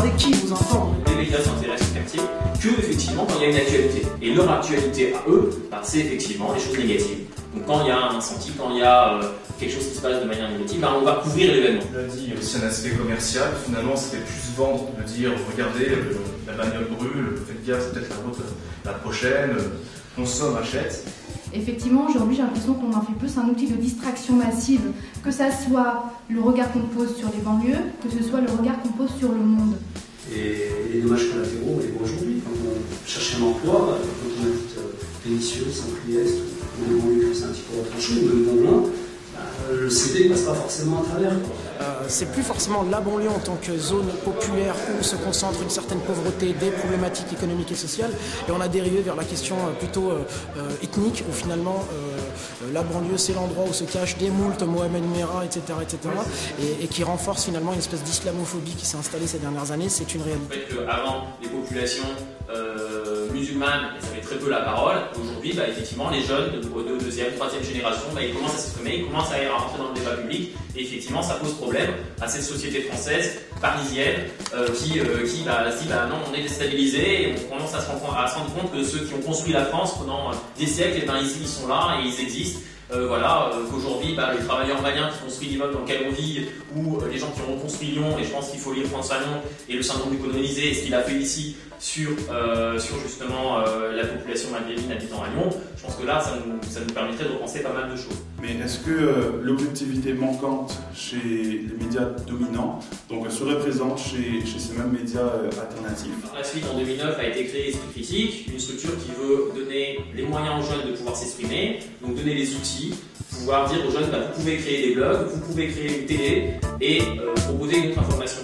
regardez qui vous entend. Les médias s'intéressent au quartier que effectivement quand il y a une actualité. Et leur actualité à eux, c'est effectivement les choses négatives. Donc quand il y a un incendie, quand il y a quelque chose qui se passe de manière négative, on va couvrir l'événement. On l'a dit, il y a aussi un aspect commercial. Finalement, ça fait plus vendre de dire regardez, la bagnole brûle, faites gaffe, c'est peut-être la route la prochaine, consomme, achète. Effectivement, aujourd'hui, j'ai l'impression qu'on en fait plus un outil de distraction massive, que ça soit le regard qu'on pose sur les banlieues, que ce soit le regard qu'on pose sur le monde. Et les dommages collatéraux, on les voit aujourd'hui. Quand on cherche un emploi, quand on habite Vénissieux, Saint-Priest, ou les banlieues comme c'est un petit peu retranché, ou même Bonglin, le CD ne passe pas forcément à travers. C'est plus forcément la banlieue en tant que zone populaire où se concentre une certaine pauvreté, des problématiques économiques et sociales, et on a dérivé vers la question plutôt ethnique, où finalement la banlieue c'est l'endroit où se cachent des moultes, Mohamed Merah, etc. et qui renforce finalement une espèce d'islamophobie qui s'est installée ces dernières années. C'est une réalité. Le fait qu'avant, les populations musulmanes, elles avaient très peu la parole. Aujourd'hui, effectivement, les jeunes de deuxième, troisième génération, ils commencent à s'exprimer, ils commencent à rentrer dans le débat public. Et effectivement, ça pose problème à cette société française, parisienne, qui se dit non, on est déstabilisé, et on commence à se rendre compte que ceux qui ont construit la France pendant des siècles, ici ils sont là et ils existent. Qu'aujourd'hui, les travailleurs maliens qui construisent l'immeuble dans lequel on vit, ou les gens qui ont reconstruit Lyon, et je pense qu'il faut lire François Fanon et le syndrome du colonisé, et ce qu'il a fait ici sur justement la population maghrébine habitant à Lyon, je pense que là, ça nous permettrait de repenser pas mal de choses. Mais est-ce que l'objectivité manquante chez les médias dominants se représente chez ces mêmes médias alternatifs? Par la suite, en 2009, a été créé Esprit Critique, une structure qui veut donner les moyens aux jeunes de pouvoir s'exprimer, donc donner les outils, pouvoir dire aux jeunes, vous pouvez créer des blogs, vous pouvez créer une télé et proposer une autre information.